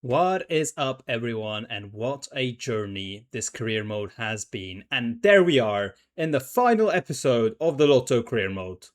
What is up, everyone, and what a journey this career mode has been. And there we are in the final episode of the Lotto career mode.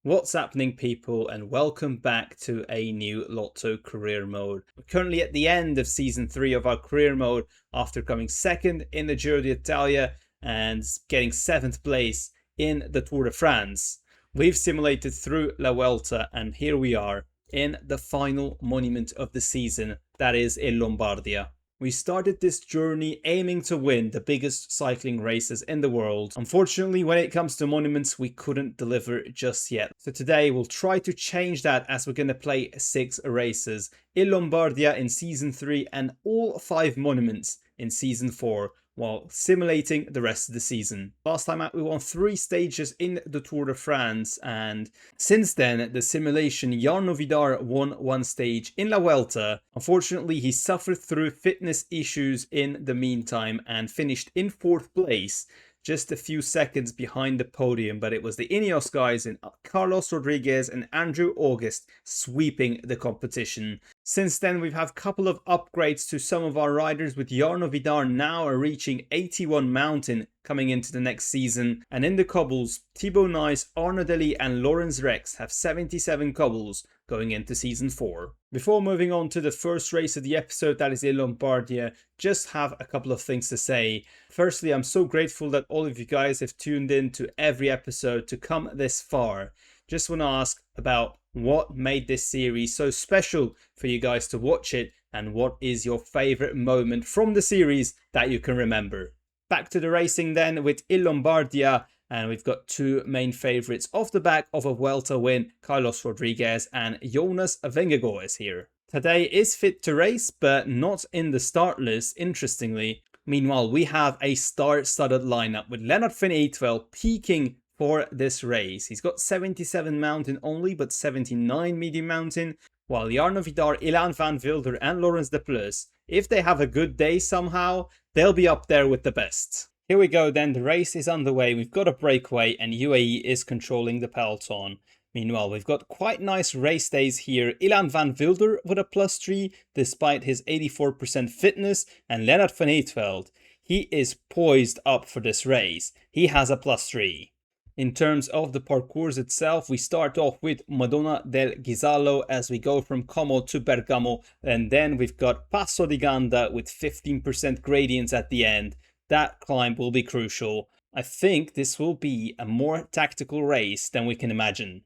What's happening, people, and welcome back to a new Lotto career mode. We're currently at the end of season 3 of our career mode after coming second in the Giro d'Italia and getting 7th place in the Tour de France. We've simulated through La Vuelta, and here we are in the final monument of the season, that is Il Lombardia. We started this journey aiming to win the biggest cycling races in the world. Unfortunately, when it comes to monuments, we couldn't deliver just yet. So today we'll try to change that as we're going to play 6 races. Il Lombardia in season 3 and all 5 monuments in season 4. While simulating the rest of the season. Last time out we won 3 stages in the Tour de France, and since then the simulation Jarno Vidar won 1 stage in La Vuelta. Unfortunately, he suffered through fitness issues in the meantime and finished in 4th place, just a few seconds behind the podium, but it was the Ineos guys in Carlos Rodriguez and Andrew August sweeping the competition. Since then, we've had a couple of upgrades to some of our riders, with Jarno Vidar now reaching 81 mountain coming into the next season. And in the cobbles, Thibaut Nice, Arnaud Dely and Lawrence Rex have 77 cobbles going into season 4. Before moving on to the first race of the episode, that is Il Lombardia, just have a couple of things to say. Firstly, I'm so grateful that all of you guys have tuned in to every episode to come this far. Just want to ask about what made this series so special for you guys to watch it, and what is your favorite moment from the series that you can remember. Back to the racing then with Il Lombardia, and we've got 2 main favorites off the back of a Vuelta win. Carlos Rodriguez and Jonas Vingegaard is here. Tadej is fit to race, but not in the start list, interestingly. Meanwhile, we have a star-studded lineup with Lennart van Eetveld peaking for this race. He's got 77 mountain only, but 79 medium mountain, while Jarno Vidar, Ilan van Wilder and Laurens de Plus, if they have a good day somehow, they'll be up there with the best. Here we go then, the race is underway. We've got a breakaway and UAE is controlling the peloton. Meanwhile, we've got quite nice race days here. Ilan van Wilder with a +3 despite his 84% fitness, and Lennart van Eetveld, he is poised up for this race. He has a +3. In terms of the parcours itself, we start off with Madonna del Ghisallo as we go from Como to Bergamo, and then we've got Passo di Ganda with 15% gradients at the end. That climb will be crucial. I think this will be a more tactical race than we can imagine.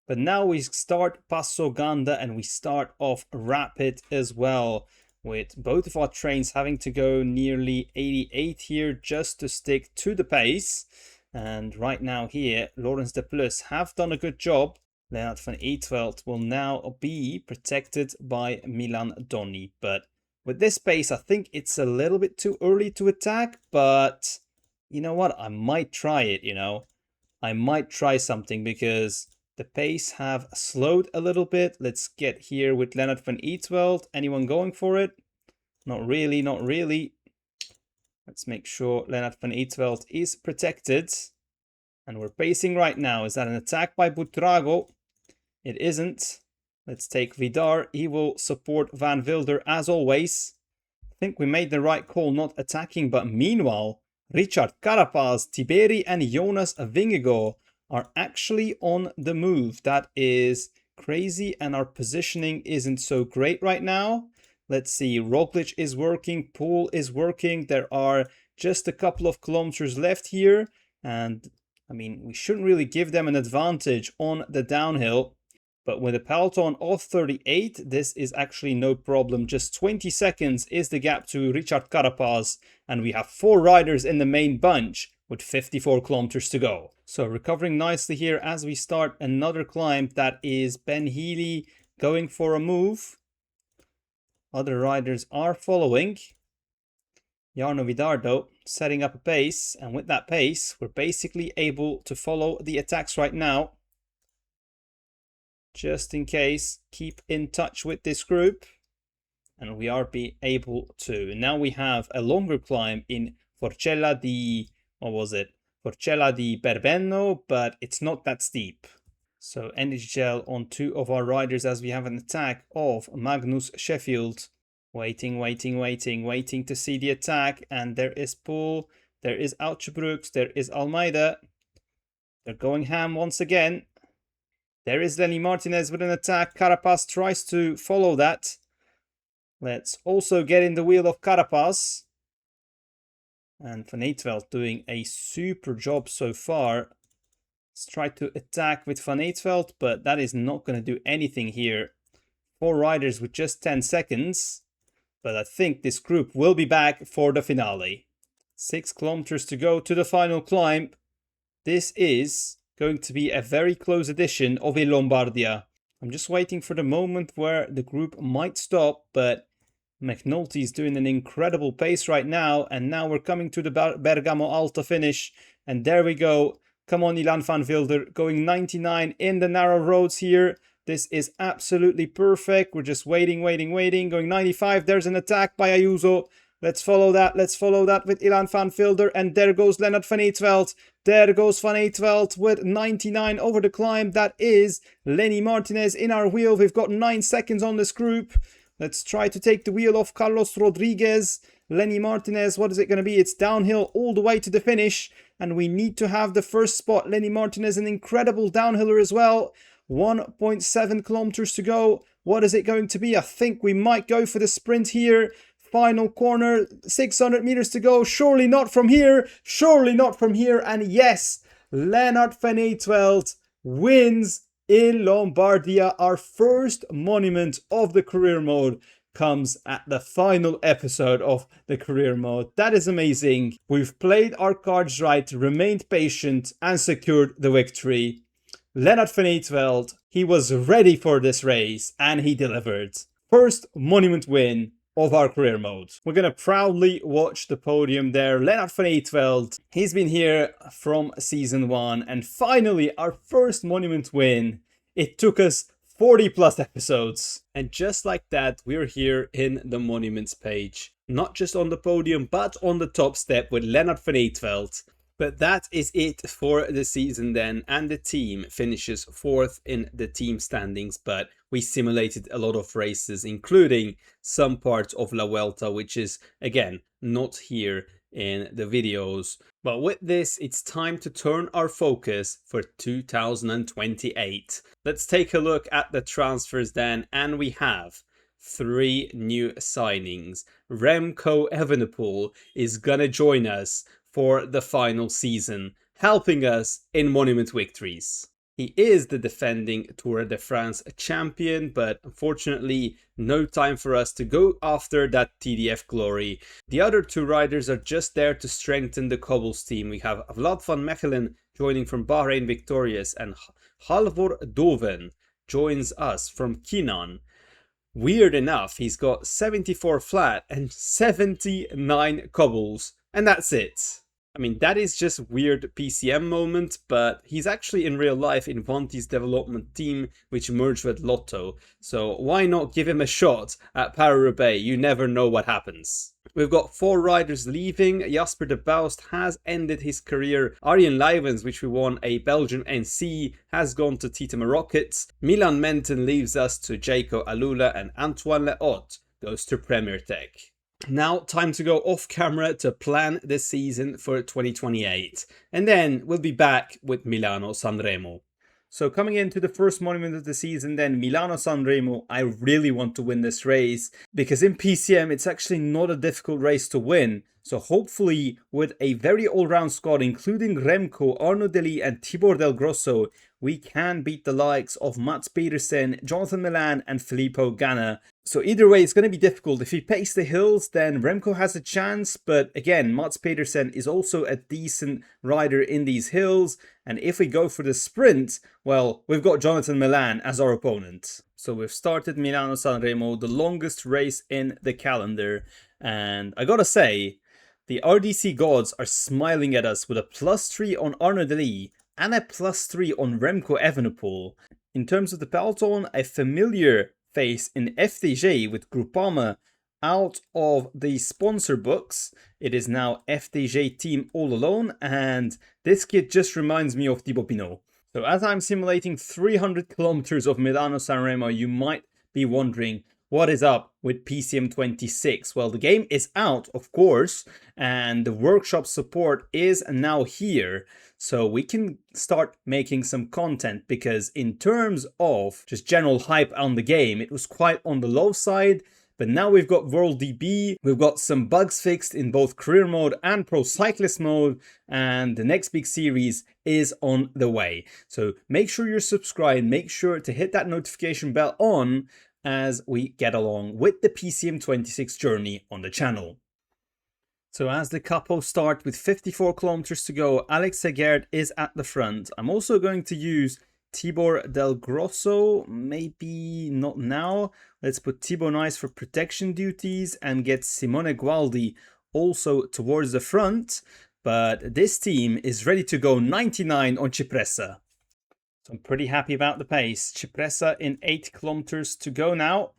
But now we start Passo Ganda and we start off rapid as well, with both of our trains having to go nearly 88 here just to stick to the pace. And right now here, Laurens de Plus have done a good job. Lennart van Eetveld will now be protected by Milan Doni. But with this pace, I think it's a little bit too early to attack. But you know what? I might try it, I might try something because the pace have slowed a little bit. Let's get here with Lennart van Eetveld. Anyone going for it? Not really, not really. Let's make sure Lennart van Eetveld is protected. And we're pacing right now. Is that an attack by Buitrago? It isn't. Let's take Vidar. He will support Van Wilder as always. I think we made the right call not attacking. But meanwhile, Richard Carapaz, Tiberi and Jonas Vingegaard are actually on the move. That is crazy. And our positioning isn't so great right now. Let's see, Roglic is working, Poel is working. There are just a couple of kilometers left here. And, I mean, we shouldn't really give them an advantage on the downhill. But with a peloton of 38, this is actually no problem. Just 20 seconds is the gap to Richard Carapaz. And we have 4 riders in the main bunch with 54 kilometers to go. So recovering nicely here as we start another climb. That is Ben Healy going for a move. Other riders are following. Jarno Vidar though, setting up a pace, and with that pace, we're basically able to follow the attacks right now. Just in case, keep in touch with this group, and we are able to. And now we have a longer climb in Forcella di, Forcella di Berbenno, but it's not that steep. So energy gel on 2 of our riders as we have an attack of Magnus Sheffield. Waiting to see the attack. And there is Poel, there is Altjebrooks, there is Almeida. They're going ham once again. There is Lenny Martinez with an attack. Carapaz tries to follow that. Let's also get in the wheel of Carapaz. And Van Eetveld doing a super job so far. Let's try to attack with Van Eetveld, but that is not going to do anything here. 4 riders with just 10 seconds. But I think this group will be back for the finale. 6 kilometers to go to the final climb. This is going to be a very close edition of Il Lombardia. I'm just waiting for the moment where the group might stop, but McNulty is doing an incredible pace right now. And now we're coming to the Bergamo Alta finish. And there we go. Come on, Ilan van Wilder, going 99 in the narrow roads here. This is absolutely perfect. We're just waiting. Going 95. There's an attack by Ayuso. Let's follow that with Ilan van Wilder. And there goes Lennart van Eetveld. There goes Van Eetveld with 99 over the climb. That is Lenny Martinez in our wheel. We've got 9 seconds on this group. Let's try to take the wheel off Carlos Rodriguez. Lenny Martinez, what is it going to be? It's downhill all the way to the finish. And we need to have the first spot. Lenny Martinez, an incredible downhiller as well. 1.7 kilometers to go. What is it going to be? I think we might go for the sprint here. Final corner, 600 meters to go. Surely not from here. And yes, Lennart van Eetveld wins Il Lombardia. Our first monument of the career mode comes at the final episode of the career mode. That is amazing. We've played our cards right, remained patient, and secured the victory. Lennart van Eetveld, he was ready for this race, and he delivered. First monument win of our career mode. We're going to proudly watch the podium there. Lennart van Eetveld, he's been here from season 1, and finally our first monument win. It took us 40 plus episodes. And just like that, we're here in the monuments page. Not just on the podium, but on the top step with Lennart van Eetveld. But that is it for the season then, and the team finishes 4th in the team standings, but we simulated a lot of races, including some parts of La Vuelta, which is, again, not here in the videos. But with this, it's time to turn our focus for 2028. Let's take a look at the transfers then, and we have 3 new signings. Remco Evenepoel is gonna join us for the final season, helping us in monument victories. He is the defending Tour de France champion, but unfortunately no time for us to go after that TDF glory. The other 2 riders are just there to strengthen the Cobbles team. We have Vlad van Mechelen joining from Bahrain Victorious, and Halvor Doven joins us from Kinan. Weird enough, he's got 74 flat and 79 cobbles, and that's it. I mean, that is just weird PCM moment, but he's actually in real life in Vanti's development team, which merged with Lotto. So why not give him a shot at Paris-Roubaix? You never know what happens. We've got 4 riders leaving. Jasper de Boust has ended his career. Arjen Leijvens, which we won a Belgian NC, has gone to Titema Rockets. Milan Menten leaves us to Jaco Alula, and Antoine Leot goes to Premier Tech. Now, time to go off camera to plan the season for 2028. And then we'll be back with Milano-Sanremo. So coming into the first monument of the season then, Milano-Sanremo, I really want to win this race. Because in PCM, it's actually not a difficult race to win. So hopefully, with a very all-round squad, including Remco, Arnaud Delis and Tibor Del Grosso, we can beat the likes of Mats Pedersen, Jonathan Milan and Filippo Ganna. So either way, it's going to be difficult. If we pace the hills, then Remco has a chance. But again, Mats Pedersen is also a decent rider in these hills. And if we go for the sprint, well, we've got Jonathan Milan as our opponent. So we've started Milano-Sanremo, the longest race in the calendar. And I gotta say, the RDC gods are smiling at us with a +3 on Arnaud Delis and a +3 on Remco Evenepoel. In terms of the peloton, a familiar face in FDJ with Groupama out of the sponsor books. It is now FDJ team all alone, and this kid just reminds me of Thibaut Pinot. So as I'm simulating 300 kilometers of Milano-Sanremo, you might be wondering, What is up with PCM26? Well, the game is out, of course, and the workshop support is now here. So we can start making some content, because in terms of just general hype on the game, it was quite on the low side. But now we've got World DB, we've got some bugs fixed in both career mode and pro cyclist mode, and the next big series is on the way. So make sure you're subscribed, make sure to hit that notification bell on as we get along with the PCM26 journey on the channel. So as the Capo start with 54 kilometers to go, Alex Segert is at the front. I'm also going to use Tibor Del Grosso, maybe not now. Let's put Thibaut Nice for protection duties and get Simone Gualdi also towards the front. But this team is ready to go 99 on Cipressa. So I'm pretty happy about the pace. Cipressa in 8 kilometers to go now.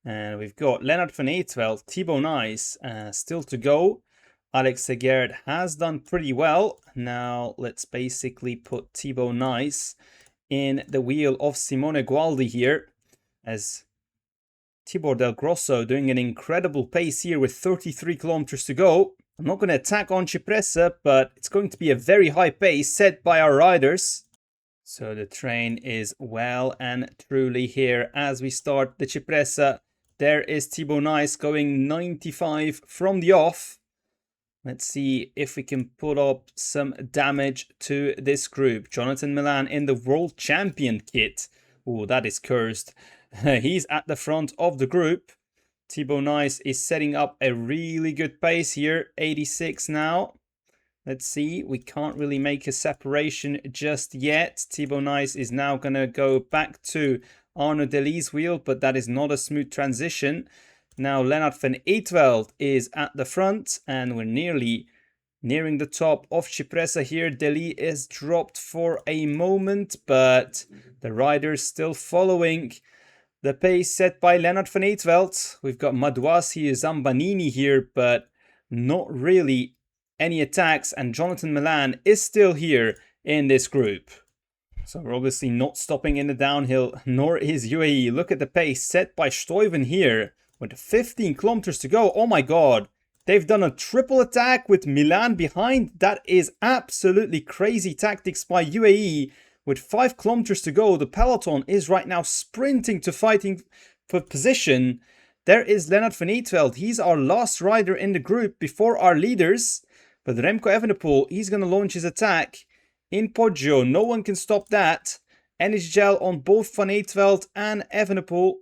And we've got Lennart van Eetveld, Thibaut Nice still to go. Alex Segert has done pretty well. Now let's basically put Thibaut Nice in the wheel of Simone Gualdi here, as Tibor Del Grosso doing an incredible pace here with 33 kilometers to go. I'm not going to attack on Cipressa, but it's going to be a very high pace set by our riders. So the train is well and truly here as we start the Cipressa. There is Thibaut Nice going 95 from the off. Let's see if we can put up some damage to this group. Jonathan Milan in the World Champion kit. Oh, that is cursed. He's at the front of the group. Thibaut Nice is setting up a really good pace here. 86 now. Let's see. We can't really make a separation just yet. Thibaut Nice is now going to go back to Arno Delys' wheel, but that is not a smooth transition. Now Lennart van Eetveld is at the front, and we're nearing the top of Cipressa here. Delys is dropped for a moment, but the riders still following the pace set by Lennart van Eetveld. We've got Madouassi, Zambanini here, but not really any attacks, and Jonathan Milan is still here in this group. So we're obviously not stopping in the downhill, nor is UAE. Look at the pace set by Stuyven here with 15 kilometers to go. Oh my god, they've done a triple attack with Milan behind. That is absolutely crazy tactics by UAE. With 5 kilometers to go, the peloton is right now sprinting to fighting for position. There is Lennart van Eetveld. He's our last rider in the group before our leaders. But Remco Evenepoel, he's going to launch his attack in Poggio. No one can stop that. Energy gel on both Van Eetveld and Evenepoel.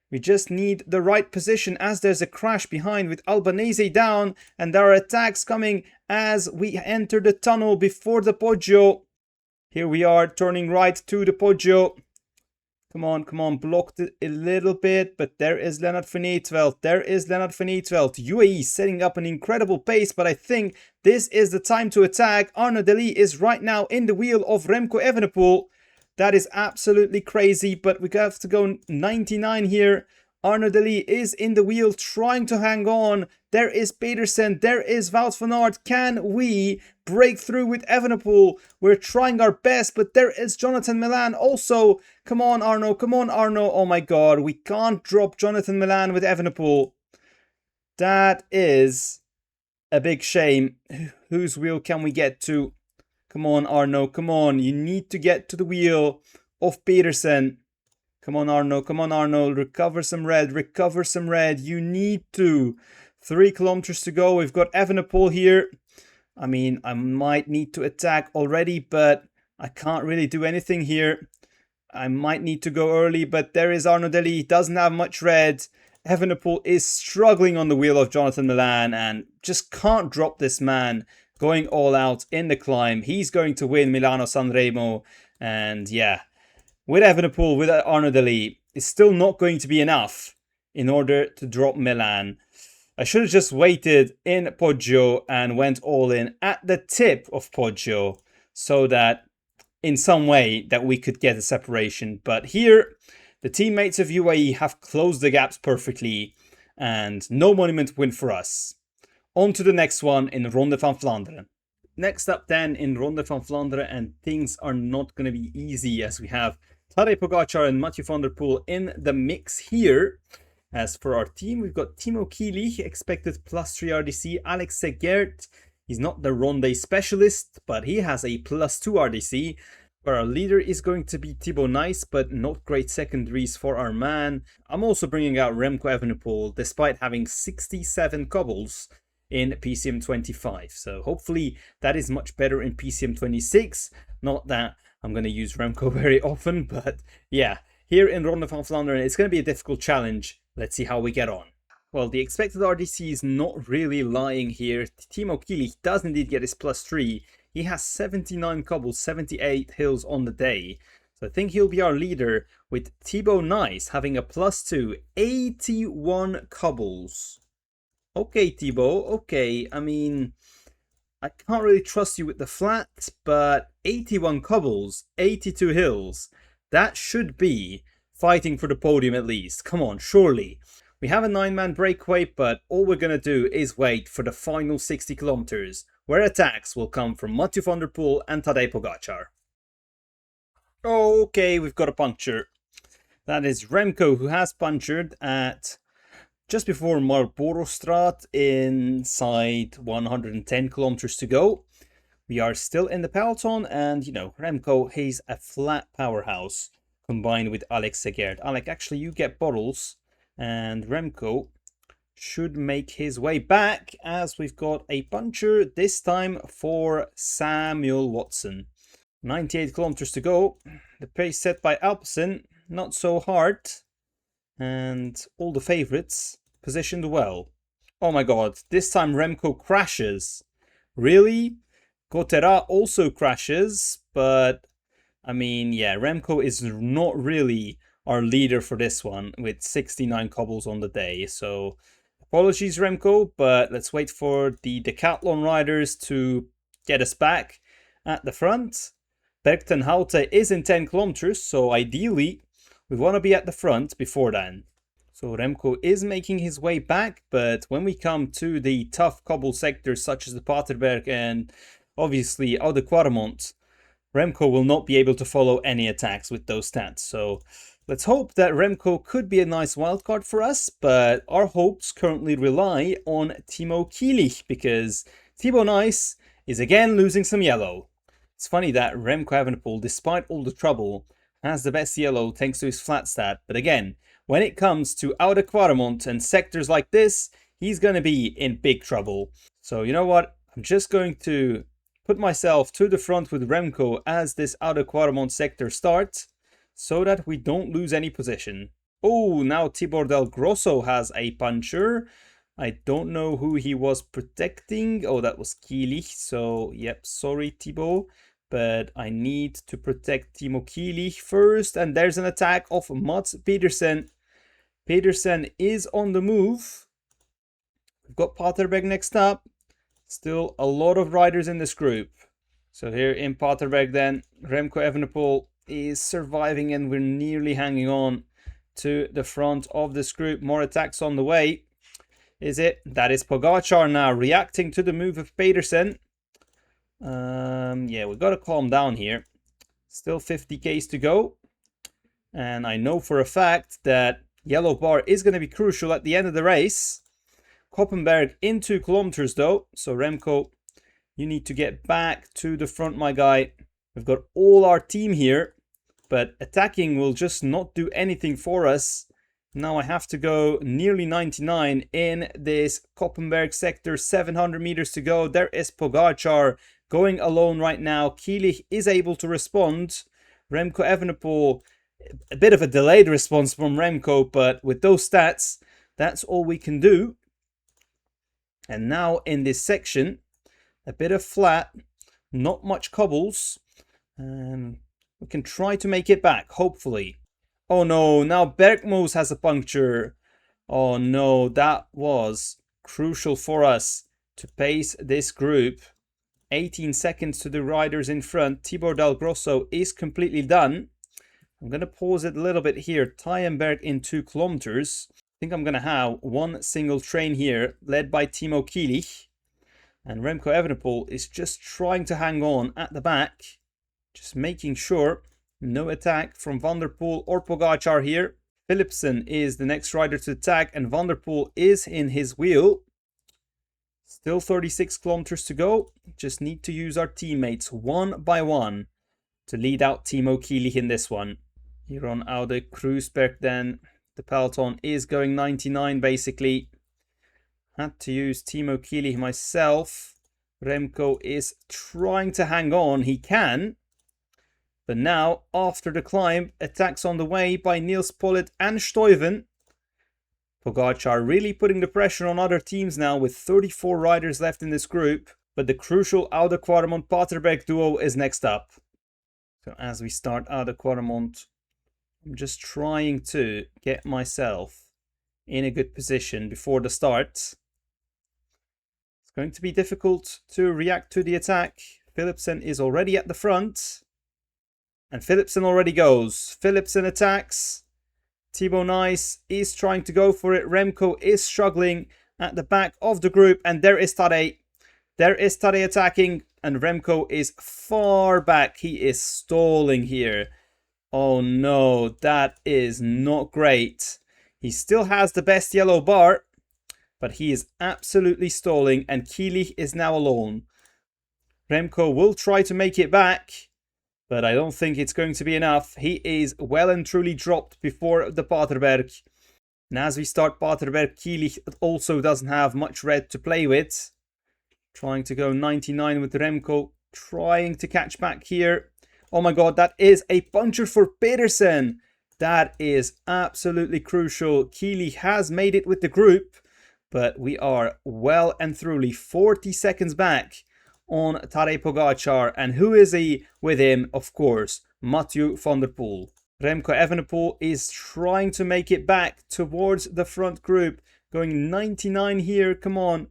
We just need the right position as there's a crash behind with Albanese down. And there are attacks coming as we enter the tunnel before the Poggio. Here we are turning right to the Poggio. Come on, blocked it a little bit, but there is Lennart van Eetveld. UAE setting up an incredible pace, but I think this is the time to attack. Arno Delys is right now in the wheel of Remco Evenepoel. That is absolutely crazy, but we have to go 99 here. Arno Delys is in the wheel trying to hang on. There is Pedersen, there is Wout van Aert. Can we break through with Evenepoel? We're trying our best, but there is Jonathan Milan also. Come on, Arno. Oh my god, we can't drop Jonathan Milan with Evenepoel. That is a big shame. Whose wheel can we get to? Come on, Arno, come on. You need to get to the wheel of Pedersen. Come on, Arno. Recover some red. You need to. 3 kilometers to go. We've got Evenepoel here. I mean, I might need to attack already, but I can't really do anything here. I might need to go early, but there is Arno Delys. He doesn't have much red. Evenepoel is struggling on the wheel of Jonathan Milan and just can't drop this man. Going all out in the climb. He's going to win Milano-Sanremo. And yeah, with Evenepoel, with Arno Delys, it's still not going to be enough in order to drop Milan. I should have just waited in Poggio and went all in at the tip of Poggio so that in some way that we could get a separation. But here, the teammates of UAE have closed the gaps perfectly and no monument win for us. On to the next one in Ronde van Vlaanderen. Next up then in Ronde van Vlaanderen, and things are not going to be easy as we have Tadej Pogacar and Mathieu van der Poel in the mix here. As for our team, we've got Timo Kieli, expected +3 RDC. Alex Segert, he's not the Ronde specialist, but he has a +2 RDC. But our leader is going to be Thibaut Nice, but not great secondaries for our man. I'm also bringing out Remco Evenepoel, despite having 67 cobbles in PCM 25. So hopefully that is much better in PCM 26. Not that I'm going to use Remco very often, but yeah, here in Ronde van Vlaanderen, it's going to be a difficult challenge. Let's see how we get on. Well, the expected RDC is not really lying here. Timo Kieli does indeed get his +3. He has 79 cobbles, 78 hills on the day. So I think he'll be our leader, with Thibaut Nice having a +2, 81 cobbles. Okay, Thibaut, okay. I mean, I can't really trust you with the flat, but 81 cobbles, 82 hills. That should be fighting for the podium at least. Come on, surely. We have a 9-man breakaway, but all we're going to do is wait for the final 60 kilometers, where attacks will come from Mathieu van der Poel and Tadej Pogacar. Okay, we've got a puncture. That is Remco, who has punctured at just before Marlborough-straat, inside 110 kilometers to go. We are still in the peloton, and you know, Remco, he's a flat powerhouse combined with Alex Segert. Alex, actually, you get bottles, and Remco should make his way back, as we've got a puncture, this time for Samuel Watson. 98 kilometers to go. The pace set by Alpecin, not so hard. And all the favorites positioned well. Oh my god, this time Remco crashes. Really? Gotera also crashes, but I mean, yeah, Remco is not really our leader for this one with 69 cobbles on the day. So apologies, Remco, but let's wait for the Decathlon riders to get us back at the front. Berg ten Houte is in 10 kilometers, so ideally we want to be at the front before then. So Remco is making his way back, but when we come to the tough cobble sectors such as the Paterberg and obviously Oude Quaremont, Remco will not be able to follow any attacks with those stats. So let's hope that Remco could be a nice wildcard for us, but our hopes currently rely on Timo Kieli, because Thibaut Nice is again losing some yellow. It's funny that Remco Evenepoel, despite all the trouble, has the best yellow thanks to his flat stat, but again, when it comes to Oude Quaremont and sectors like this, he's going to be in big trouble. So you know what, I'm just going to put myself to the front with Remco as this Oude Quaremont sector starts, so that we don't lose any position. Oh, now Tibor Del Grosso has a puncher. I don't know who he was protecting. Oh, that was Kieli. So, yep, sorry, Thibaut. But I need to protect Timo Kieli first. And there's an attack of Mats Pedersen. Pedersen is on the move. We've got Paterberg next up. Still a lot of riders in this group. So here in Paterberg then, Remco Evenepoel is surviving, and we're nearly hanging on to the front of this group. More attacks on the way. Is it? That is Pogacar now reacting to the move of Pedersen. Yeah, we've got to calm down here. Still 50 Ks to go. And I know for a fact that yellow bar is going to be crucial at the end of the race. Koppenberg in 2 kilometers though. So Remco, you need to get back to the front, my guy. We've got all our team here, but attacking will just not do anything for us. Now I have to go nearly 99 in this Koppenberg sector, 700 meters to go. There is Pogacar going alone right now. Kieli is able to respond. Remco Evenepoel, a bit of a delayed response from Remco, but with those stats, that's all we can do. And now in this section, a bit of flat, not much cobbles. We can try to make it back, hopefully. Oh no, now Bergmoos has a puncture. Oh no, that was crucial for us to pace this group. 18 seconds to the riders in front. Tibor Del Grosso is completely done. I'm going to pause it a little bit here. Tyenberg in 2 kilometers. I think I'm going to have one single train here, led by Timo Kieli. And Remco Evenepoel is just trying to hang on at the back. Just making sure no attack from Van der Poel or Pogacar here. Philipsen is the next rider to attack, and Van der Poel is in his wheel. Still 36 kilometers to go. Just need to use our teammates one by one to lead out Timo Kieli in this one. Here on Oude Kruisberg then, the peloton is going 99 basically. Had to use Timo Kieli myself. Remco is trying to hang on. He can. But now, after the climb, attacks on the way by Niels Pollitt and Stuyven. Pogačar really putting the pressure on other teams now with 34 riders left in this group. But the crucial Oude Quaremont-Paterberg duo is next up. So as we start Oude Quaremont, I'm just trying to get myself in a good position before the start. It's going to be difficult to react to the attack. Philipsen is already at the front. And Philipsen already goes. Philipsen attacks. Thibaut Nice is trying to go for it. Remco is struggling at the back of the group. And there is Tadej. There is Tadej attacking. And Remco is far back. He is stalling here. Oh no, that is not great. He still has the best yellow bar. But he is absolutely stalling. And Kieli is now alone. Remco will try to make it back. But I don't think it's going to be enough. He is well and truly dropped before the Paterberg. And as we start Paterberg, Kieli also doesn't have much red to play with. Trying to go 99 with Remco. Trying to catch back here. Oh my god, that is a puncher for Pedersen. That is absolutely crucial. Kieli has made it with the group. But we are well and truly 40 seconds back on Tadej Pogačar, and who is he with him? Of course, Mathieu van der Poel. Remco Evenepoel is trying to make it back towards the front group, going 99 here, come on.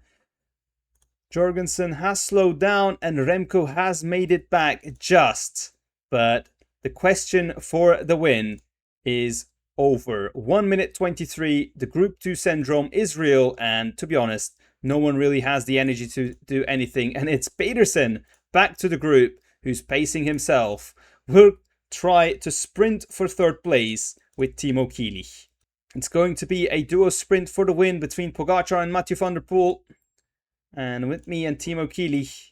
Jorgensen has slowed down and Remco has made it back just. But the question for the win is over. 1 minute 23, the Group 2 syndrome is real, and to be honest, no one really has the energy to do anything. And it's Pedersen back to the group, who's pacing himself. Will try to sprint for third place with Timo Kieli. It's going to be a duo sprint for the win between Pogačar and Mathieu van der Poel. And with me and Timo Kieli,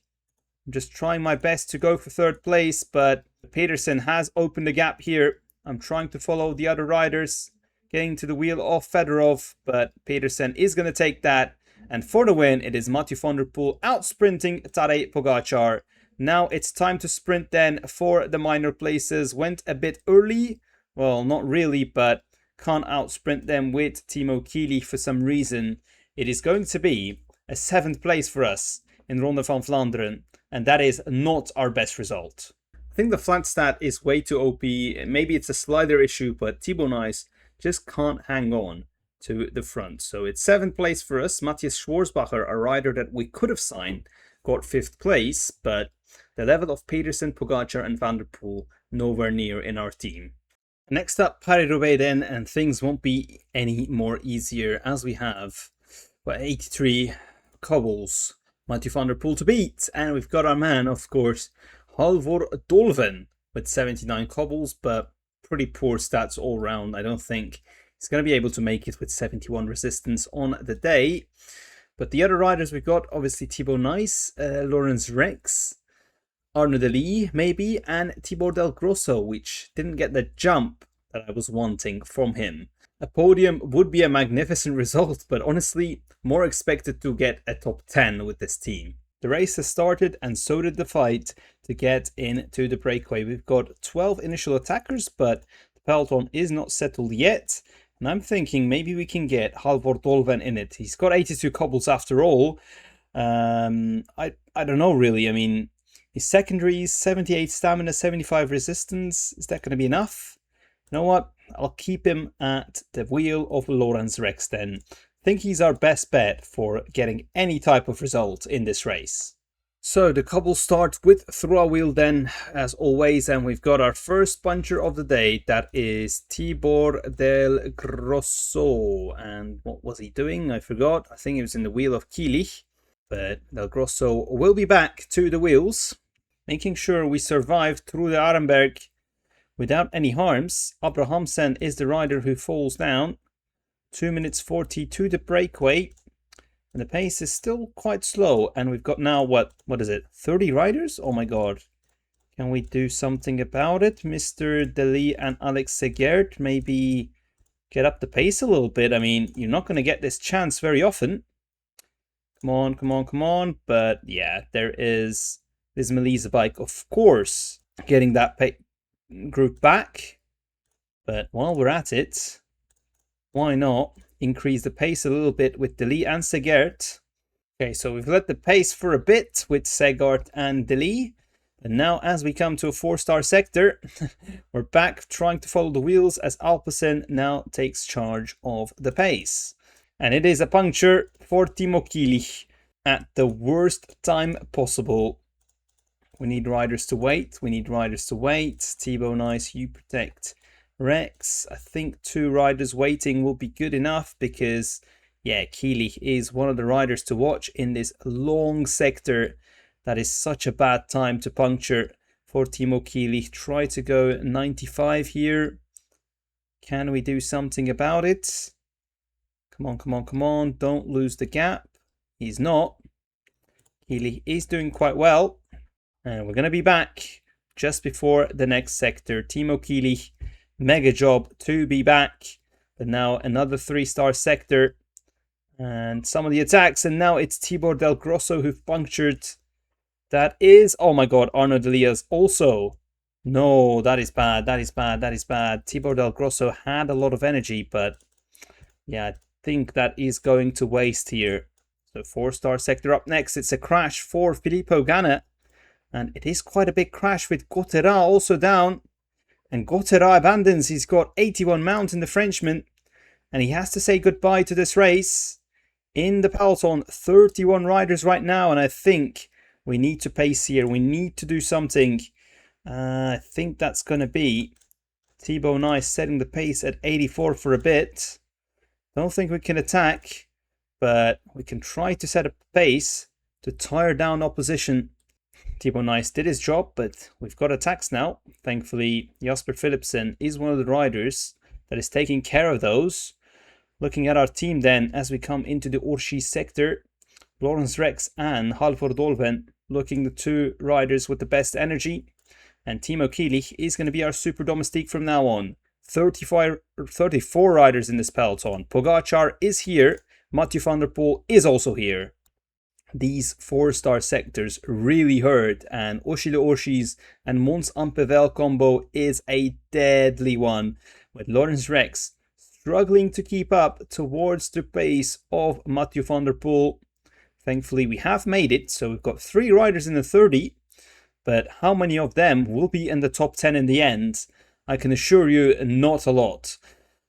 I'm just trying my best to go for third place. But Pedersen has opened the gap here. I'm trying to follow the other riders, getting to the wheel of Fedorov. But Pedersen is going to take that. And for the win, it is Mathieu van der Poel out-sprinting Tadej Pogačar. Now it's time to sprint then for the minor places. Went a bit early. Well, not really, but can't out-sprint them with Timo Kieli for some reason. It is going to be a 7th place for us in Ronde van Vlaanderen. And that is not our best result. I think the flat stat is way too OP. Maybe it's a slider issue, but Thibaut Nice just can't hang on to the front. So it's 7th place for us. Matthias Schwarzbacher, a rider that we could have signed, got 5th place, but the level of Pedersen, Pogačar and Van der Poel nowhere near in our team. Next up, Paris-Roubaix then, and things won't be any more easier as we have 83 cobbles. Mathieu van der Poel to beat, and we've got our man, of course, Halvor Dolven with 79 cobbles, but pretty poor stats all round. I don't think he's going to be able to make it with 71 resistance on the day. But the other riders we've got, obviously Thibaut Nice, Lawrence Rex, Arnaud Delis maybe, and Thibaut Del Grosso, which didn't get the jump that I was wanting from him. A podium would be a magnificent result, but honestly, more expected to get a top 10 with this team. The race has started, and so did the fight to get into the breakaway. We've got 12 initial attackers, but the peloton is not settled yet. And I'm thinking maybe we can get Halvor Dolven in it. He's got 82 cobbles after all. I don't know really. I mean, his secondaries, 78 stamina, 75 resistance. Is that going to be enough? You know what? I'll keep him at the wheel of Lawrence Rex then. I think he's our best bet for getting any type of result in this race. So the cobbles start with through our wheel then, as always, and we've got our first puncher of the day. That is Thibaut Del Grosso. And what was he doing? I forgot. I think he was in the wheel of Kieli. But Del Grosso will be back to the wheels, making sure we survive through the Arenberg without any harms. Abrahamsen is the rider who falls down. 2 minutes 40 to the breakaway. And the pace is still quite slow. And we've got now, what is it? 30 riders? Oh my god. Can we do something about it? Mr. Deli and Alex Segert, maybe get up the pace a little bit. I mean, you're not going to get this chance very often. Come on, come on, come on. But yeah, there is this Melisa bike, of course, getting that group back. But while we're at it, why not increase the pace a little bit with Deli and Segert? Okay, so we've let the pace for a bit with Segert and Deli. And now as we come to a 4-star sector, we're back trying to follow the wheels as Alpecin now takes charge of the pace. And it is a puncture for Timo Kielich at the worst time possible. We need riders to wait. We need riders to wait. Thibaut Nice, you protect Rex. I think 2 riders waiting will be good enough because, yeah, Kielich is one of the riders to watch in this long sector. That is such a bad time to puncture for Timo Kielich. Try to go 95 here. Can we do something about it? Come on, come on, come on. Don't lose the gap. He's not. Kielich is doing quite well. And we're going to be back just before the next sector. Timo Kielich, mega job to be back. But now another 3-star sector. And some of the attacks. And now it's Tibor Del Grosso who punctured. That is, oh my god, Arnaud Delias also. No, that is bad, that is bad, that is bad. Tibor Del Grosso had a lot of energy, but yeah, I think that is going to waste here. So 4-star sector up next. It's a crash for Filippo Ganna. And it is quite a big crash with Gauthierat also down. And Gauthierat abandons. He's got 81 mount in the Frenchman. And he has to say goodbye to this race. In the peloton, 31 riders right now, and I think we need to pace here. We need to do something. I think that's going to be Thibaut Nice setting the pace at 84 for a bit. Don't think we can attack, but we can try to set a pace to tire down opposition. Thibaut Nice did his job, but we've got attacks now. Thankfully, Jasper Philipsen is one of the riders that is taking care of those. Looking at our team then, as we come into the Orchies sector, Lawrence Rex and Halvor Dolven looking the 2 riders with the best energy. And Timo Kielich is going to be our super domestique from now on. 34 riders in this peloton. Pogacar is here. Mathieu van der Poel is also here. These 4-star sectors really hurt. And Oshile Orchies and Mons Ampevel combo is a deadly one. With Lawrence Rex struggling to keep up towards the pace of Mathieu van der Poel. Thankfully, we have made it, so we've got 3 riders in the 30, but how many of them will be in the top 10 in the end? I can assure you, not a lot.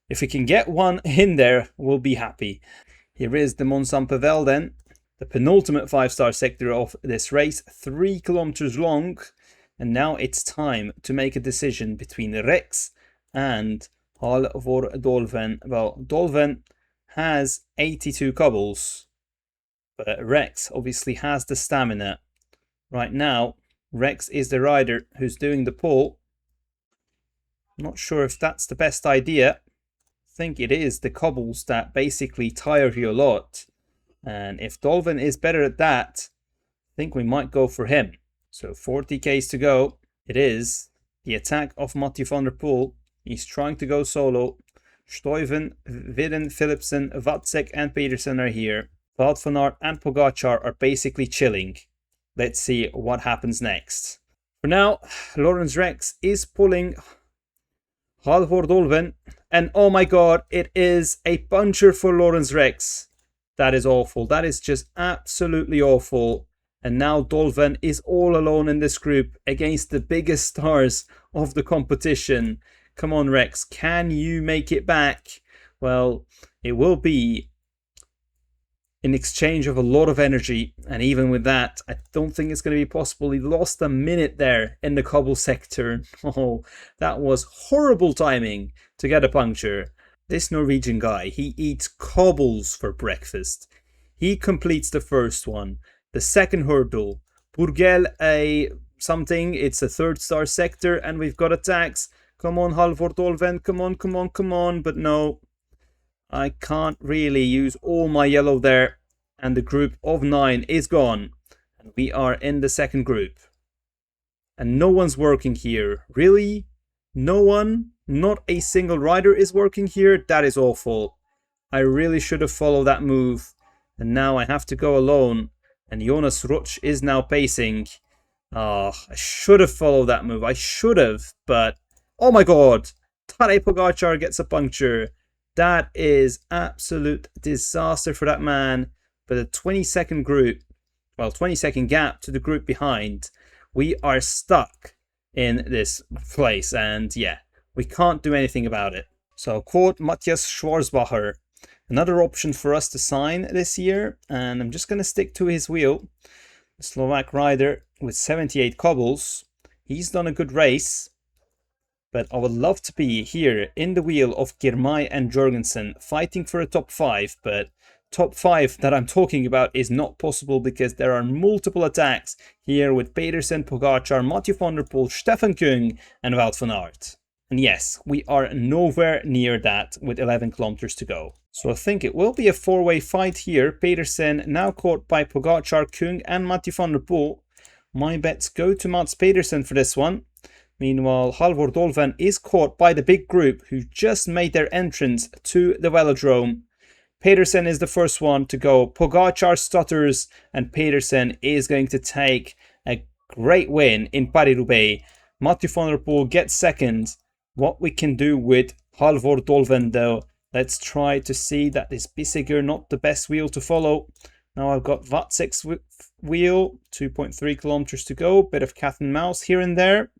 If we can get one in there, we'll be happy. Here is the Mont Saint-Pavel then, the penultimate 5-star sector of this race, 3 kilometers long, and now it's time to make a decision between Rex and Halvor Dolven. Well, Dolven has 82 cobbles. But Rex obviously has the stamina. Right now, Rex is the rider who's doing the pull. Not sure if that's the best idea. I think it is the cobbles that basically tire you a lot. And if Dolven is better at that, I think we might go for him. So 40 Ks to go. It is the attack of Mathieu van der Poel. He's trying to go solo. Stuyven, Vidden, Philipsen, Vatsek and Peterson are here. Wout van Aert and Pogacar are basically chilling. Let's see what happens next. For now, Lawrence Rex is pulling Halvor Dolven. And oh my god, it is a puncher for Lawrence Rex. That is awful. That is just absolutely awful. And now Dolven is all alone in this group against the biggest stars of the competition. Come on, Rex. Can you make it back? Well, it will be in exchange of a lot of energy, and even with that, I don't think it's going to be possible. He lost a minute there in the cobble sector. Oh, that was horrible timing to get a puncture. This Norwegian guy, he eats cobbles for breakfast. He completes the first one, the second hurdle. Burgel a something, it's a 3rd-star sector, and we've got attacks. Come on, Halvor Dolven. Come on, come on, come on. But no, I can't really use all my yellow there. And the group of 9 is gone. And we are in the second group. And no one's working here. Really? No one? Not a single rider is working here? That is awful. I really should have followed that move. And now I have to go alone. And Jonas Rutsch is now pacing. I should have followed that move. I should have. But, oh my god. Tadej Pogačar gets a puncture. That is absolute disaster for that man. But a 20-second group, well, 20-second gap to the group behind. We are stuck in this place. And yeah, we can't do anything about it. So, quote Matthias Schwarzbacher. Another option for us to sign this year, and I'm just going to stick to his wheel. The Slovak rider with 78 cobbles. He's done a good race, but I would love to be here in the wheel of Girmay and Jorgensen fighting for a top 5, but top 5 that I'm talking about is not possible because there are multiple attacks here with Pedersen, Pogačar, Mathieu van der Poel, Stefan Kung and Wout van Aert. And yes, we are nowhere near that with 11 kilometers to go. So I think it will be a 4-way fight here. Pedersen now caught by Pogačar, Kung and Mathieu van der Poel. My bets go to Mats Pedersen for this one. Meanwhile, Halvor Dolven is caught by the big group who just made their entrance to the velodrome. Pedersen is the first one to go. Pogačar stutters and Pedersen is going to take a great win in Paris-Roubaix. Mathieu van der Poel gets second. What we can do with Halvor Dolven though, let's try to see that is Bissiger not the best wheel to follow. Now I've got Vatsik's wheel, 2.3 kilometers to go, bit of cat and mouse here and there.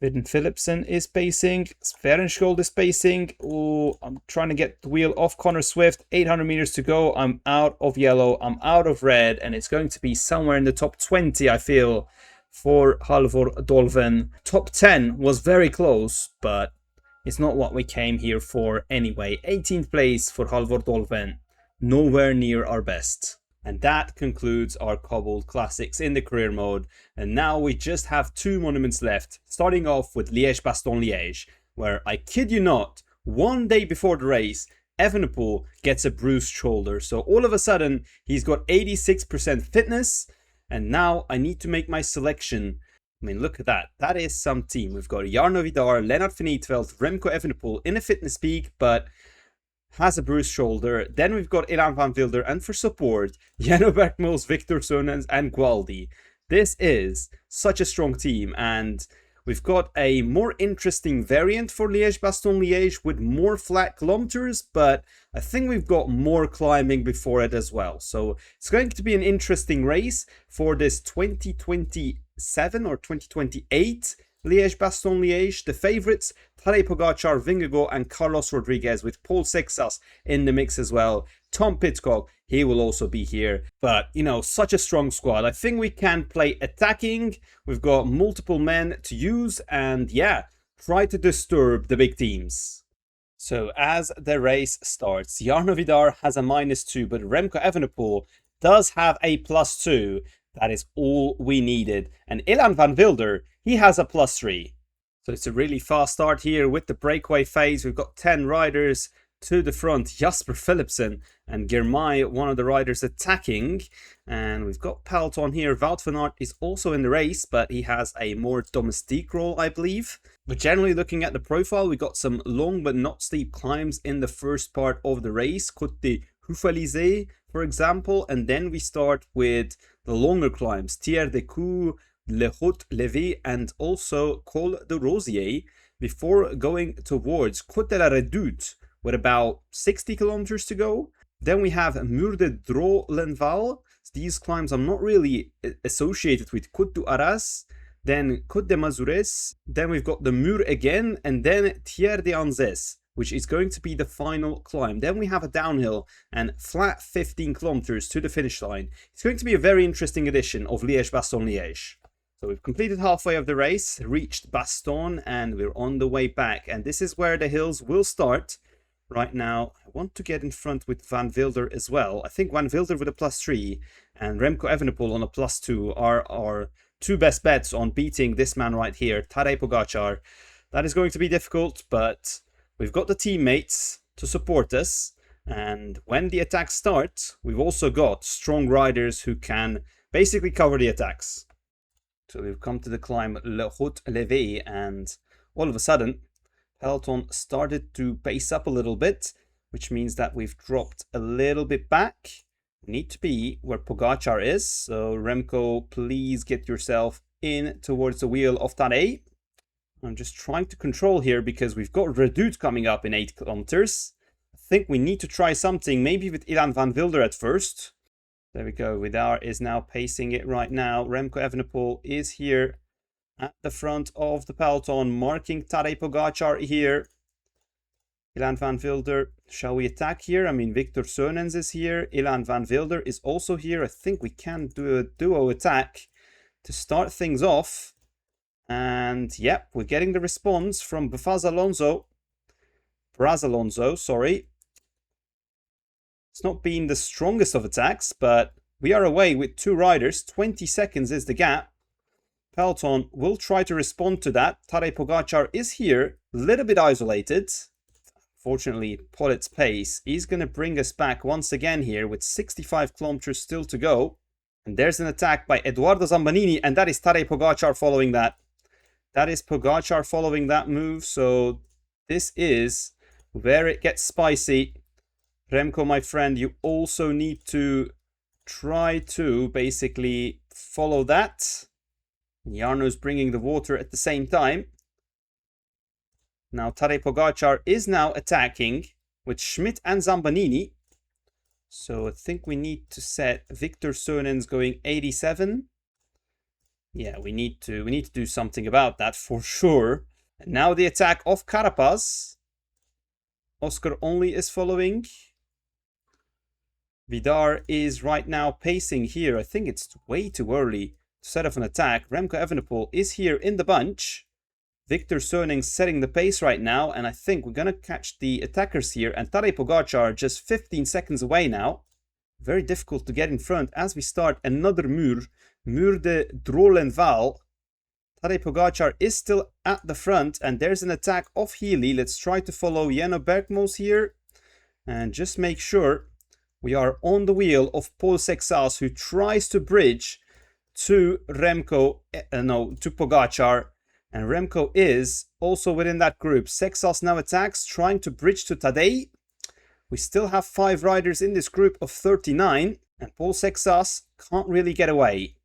Vidden Philipsen is pacing, Sverensgold is pacing. Oh, I'm trying to get the wheel off Connor Swift, 800 meters to go. I'm out of yellow, I'm out of red, and it's going to be somewhere in the top 20, I feel, for Halvor Dolven. Top 10 was very close, but it's not what we came here for anyway. 18th place for Halvor Dolven. Nowhere near our best. And that concludes our Cobbled Classics in the career mode. And now we just have 2 monuments left. Starting off with Liège-Bastogne-Liège, where, I kid you not, one day before the race, Evenepoel gets a bruised shoulder. So all of a sudden, he's got 86% fitness. And now I need to make my selection. I mean, look at that. That is some team. We've got Jarno Vidar, Lennart van Eetveld, Remco Evenepoel in a fitness peak, but has a bruised shoulder. Then we've got Ilan van Wilder, and for support, Jeno Bergmos, Victor Sonens, and Gualdi. This is such a strong team, and we've got a more interesting variant for Liège-Bastogne-Liège with more flat kilometers, but I think we've got more climbing before it as well. So it's going to be an interesting race for this 2027 or 2028 Liège-Bastogne-Liège. The favourites, Tadej Pogačar, Vingegaard and Carlos Rodriguez, with Paul Sexas in the mix as well. Tom Pidcock, he will also be here. But, you know, such a strong squad. I think we can play attacking. We've got multiple men to use and, yeah, try to disturb the big teams. So as the race starts, Jarno Vidar has a -2, but Remco Evenepoel does have a +2. That is all we needed. And Ilan van Wilder, he has a +3. So it's a really fast start here with the breakaway phase. We've got 10 riders to the front. Jasper Philipsen and Girmay, one of the riders attacking. And we've got peloton here. Wout van Aert is also in the race, but he has a more domestique role, I believe. But generally looking at the profile, we got some long but not steep climbs in the first part of the race. Côte de Houffalize, for example. And then we start with the longer climbs. Tiers de Cou, Le Haut-Levé and also Col de Rosier, before going towards Côte de la Redoute with about 60 kilometers to go. Then we have Mur de Dro-Lenval. These climbs I'm not really associated with. Côte du Arras, then Côte de Mazures, then we've got the Mur again, and then Tiers de Anzès, which is going to be the final climb. Then we have a downhill and flat 15 kilometers to the finish line. It's going to be a very interesting edition of Liège-Bastogne-Liège. So we've completed halfway of the race, reached Bastogne, and we're on the way back. And this is where the hills will start. Right now, I want to get in front with Van Wilder as well. I think Van Wilder with a +3 and Remco Evenepoel on a +2 are our 2 best bets on beating this man right here, Tadej Pogačar. That is going to be difficult, but we've got the teammates to support us. And when the attacks start, we've also got strong riders who can basically cover the attacks. So we've come to the climb Le Haut Levé, and all of a sudden, peloton started to pace up a little bit, which means that we've dropped a little bit back. We need to be where Pogacar is. So Remco, please get yourself in towards the wheel of Tadej. I'm just trying to control here because we've got Redoute coming up in 8 kilometers. I think we need to try something, maybe with Ilan van Wilder at first. There we go. Vidar is now pacing it right now. Remco Evenepoel is here at the front of the peloton, marking Tadej Pogacar here. Ilan van Wilder, shall we attack here? I mean, Victor Sønens is here. Ilan van Wilder is also here. I think we can do a duo attack to start things off. And yep, we're getting the response from Braz Alonso, sorry. It's not been the strongest of attacks, but we are away with 2 riders. 20 seconds is the gap. Peloton will try to respond to that. Tadej Pogacar is here, a little bit isolated. Fortunately, Pollitt's pace is going to bring us back once again here with 65 kilometers still to go. And there's an attack by Edoardo Zambanini, and that is Tadej Pogacar following that. That is Pogacar following that move, so this is where it gets spicy. Remco, my friend, you also need to try to basically follow that. Jarno's bringing the water at the same time. Now Tadej Pogacar is now attacking with Schmidt and Zambanini. So I think we need to set Victor Sønens going 87. Yeah, we need to do something about that for sure. And now the attack of Carapaz. Oscar Only is following. Vidar is right now pacing here. I think it's way too early to set off an attack. Remco Evenepoel is here in the bunch. Victor Sønens setting the pace right now, and I think we're going to catch the attackers here. And Tadej Pogacar just 15 seconds away now. Very difficult to get in front as we start another Mur de Drolenval. Tadej Pogacar is still at the front, and there's an attack of Healy. Let's try to follow Jenno Bergmos here and just make sure we are on the wheel of Paul Sexas, who tries to bridge to to Pogacar. And Remco is also within that group. Sexas now attacks, trying to bridge to Tadej. We still have 5 riders in this group of 39, and Paul Sexas can't really get away.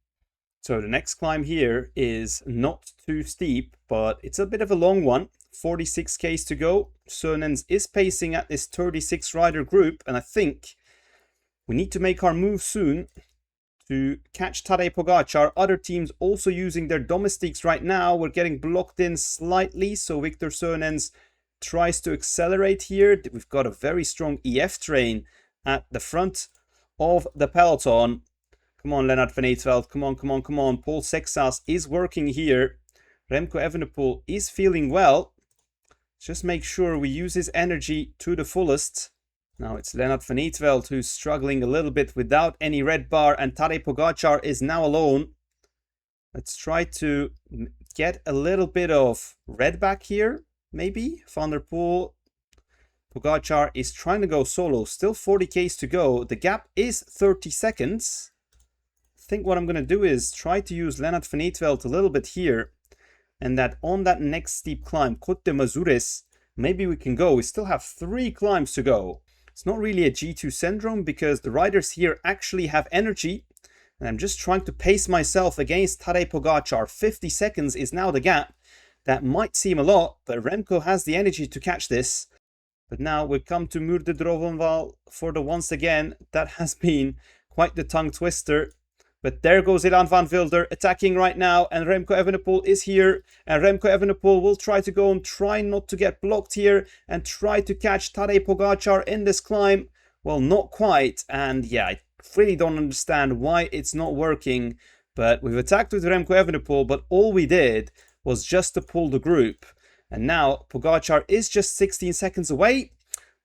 So the next climb here is not too steep, but it's a bit of a long one. 46 k's to go. Sønens is pacing at this 36 rider group, and I think we need to make our move soon to catch Tadej Pogacar. Other teams also using their domestiques right now. We're getting blocked in slightly, so Victor Sønens tries to accelerate here. We've got a very strong EF train at the front of the peloton. Come on, Lennart van Eetveld. Come on. Paul Sexas is working here. Remco Evenepoel is feeling well. Just make sure we use his energy to the fullest. Now it's Lennart van Eetveld who's struggling a little bit without any red bar, and Tadej Pogacar is now alone. Let's try to get a little bit of red back here, maybe. Van der Poel. Pogacar is trying to go solo. Still 40 k's to go. The gap is 30 seconds. I think what I'm going to do is try to use Lennart van Eetveld a little bit here. And that on that next steep climb, Côte de Mazures, maybe we can go. We still have 3 climbs to go. It's not really a G2 syndrome because the riders here actually have energy. And I'm just trying to pace myself against Tadej Pogacar. 50 seconds is now the gap. That might seem a lot, but Remco has the energy to catch this. But now we come to Mur de Drolenval for the once again. That has been quite the tongue twister. But there goes Ilan van Wilder attacking right now, and Remco Evenepoel is here, and Remco Evenepoel will try to go and try not to get blocked here and try to catch Tadej Pogacar in this climb. Well, not quite, and yeah, I really don't understand why it's not working, but we've attacked with Remco Evenepoel, but all we did was just to pull the group. And now Pogacar is just 16 seconds away,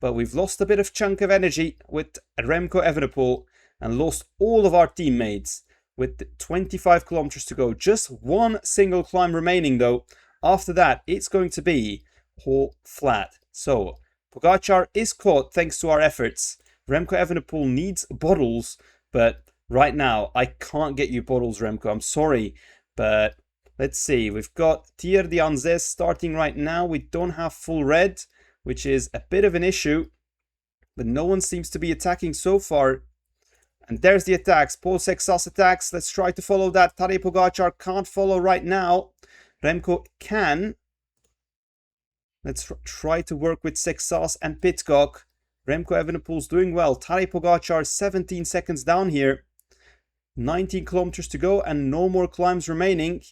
but we've lost a bit of chunk of energy with Remco Evenepoel and lost all of our teammates with 25 kilometers to go. Just one single climb remaining though. After that, it's going to be all flat. So, Pogačar is caught thanks to our efforts. Remco Evenepoel needs bottles, but right now, I can't get you bottles, Remco. I'm sorry, but let's see. We've got Tier de Anzès starting right now. We don't have full red, which is a bit of an issue, but no one seems to be attacking so far. And there's the attacks. Paul Sexas attacks. Let's try to follow that. Tadej Pogačar can't follow right now. Remco can. Let's try to work with Sexas and Pidcock. Remco Evenepoel's doing well. Tadej Pogačar 17 seconds down here. 19 kilometers to go and no more climbs remaining.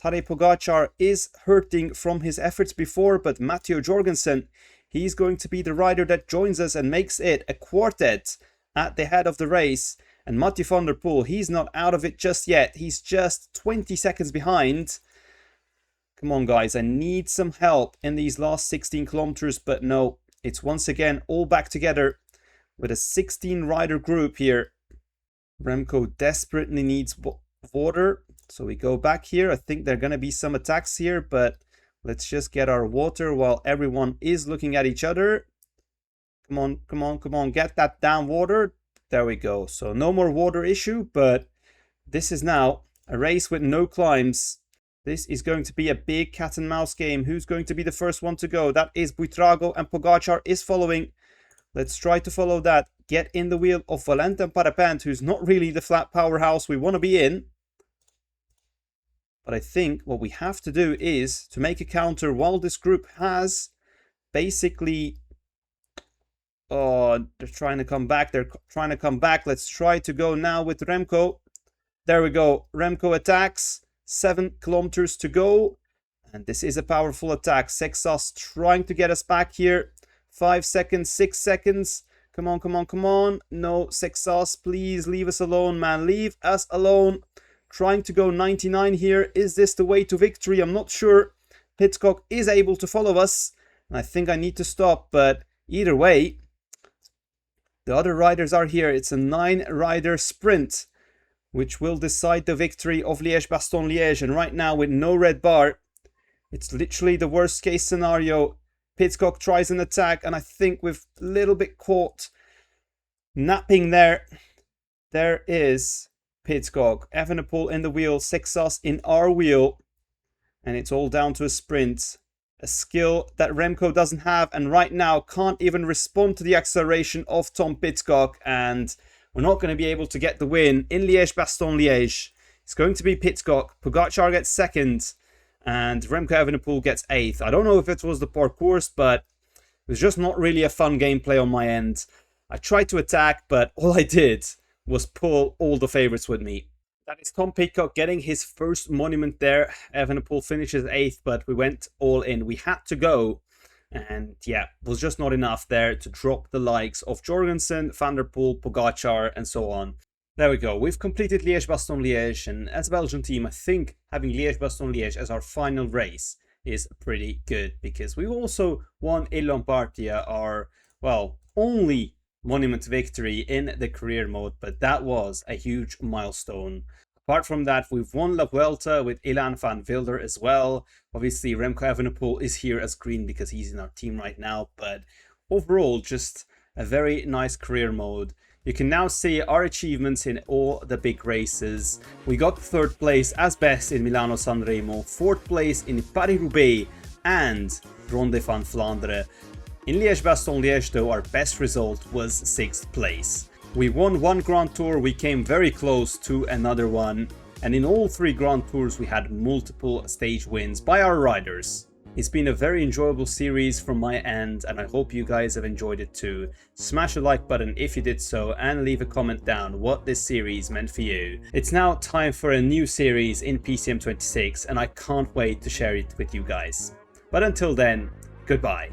Tadej Pogačar is hurting from his efforts before, but Matteo Jorgensen, he's going to be the rider that joins us and makes it a quartet at the head of the race. And Mathieu van der Poel, he's not out of it just yet. He's just 20 seconds behind. Come on, guys. I need some help in these last 16 kilometers. But no, it's once again all back together with a 16-rider group here. Remco desperately needs water. So we go back here. I think there are going to be some attacks here. But let's just get our water while everyone is looking at each other. Come on, come on, come on. Get that down water. There we go. So no more water issue, but this is now a race with no climbs. This is going to be a big cat and mouse game. Who's going to be the first one to go? That is Buitrago, and Pogačar is following. Let's try to follow that. Get in the wheel of Valentin Parapent, who's not really the flat powerhouse we want to be in. But I think what we have to do is to make a counter while this group has basically... Oh, they're trying to come back. They're trying to come back. Let's try to go now with Remco. There we go. Remco attacks. 7 kilometers to go. And this is a powerful attack. Sexas trying to get us back here. 5 seconds, 6 seconds. Come on, come on, come on. No, Sexas, please leave us alone, man. Leave us alone. Trying to go 99 here. Is this the way to victory? I'm not sure. Pidcock is able to follow us. And I think I need to stop. But either way... The other riders are here. It's a 9-rider sprint, which will decide the victory of Liège-Bastogne-Liège. And right now, with no red bar, it's literally the worst case scenario. Pidcock tries an attack, and I think we've a little bit caught napping there. There is Pidcock. Evenepoel in the wheel, Sexas in our wheel. And it's all down to a sprint. A skill that Remco doesn't have, and right now can't even respond to the acceleration of Tom Pidcock, and we're not going to be able to get the win in Liège-Bastogne-Liège. It's going to be Pidcock. Pogačar gets 2nd, and Remco Evenepoel gets 8th. I don't know if it was the parcours, but it was just not really a fun gameplay on my end. I tried to attack, but all I did was pull all the favorites with me. That is Tom Pidcock getting his first monument there. Evenepoel finishes 8th, but we went all in. We had to go. And yeah, it was just not enough there to drop the likes of Jorgensen, Van der Poel, Pogačar, and so on. There we go. We've completed Liège-Bastogne-Liège. And as a Belgian team, I think having Liège-Bastogne-Liège as our final race is pretty good. Because we also won Il Lombardia, our, well, only monument victory in the career mode, but that was a huge milestone. Apart from that, we've won La Vuelta with Ilan van Wilder as well. Obviously, Remco Evenepoel is here as green because he's in our team right now, but overall, just a very nice career mode. You can now see our achievements in all the big races. We got 3rd place as best in Milano-Sanremo, 4th place in Paris-Roubaix and Ronde van Vlaanderen. In Liège-Bastogne-Liège though, our best result was 6th place. We won 1 Grand Tour, we came very close to another one, and in all 3 Grand Tours we had multiple stage wins by our riders. It's been a very enjoyable series from my end, and I hope you guys have enjoyed it too. Smash the like button if you did so, and leave a comment down what this series meant for you. It's now time for a new series in PCM 26, and I can't wait to share it with you guys. But until then, goodbye.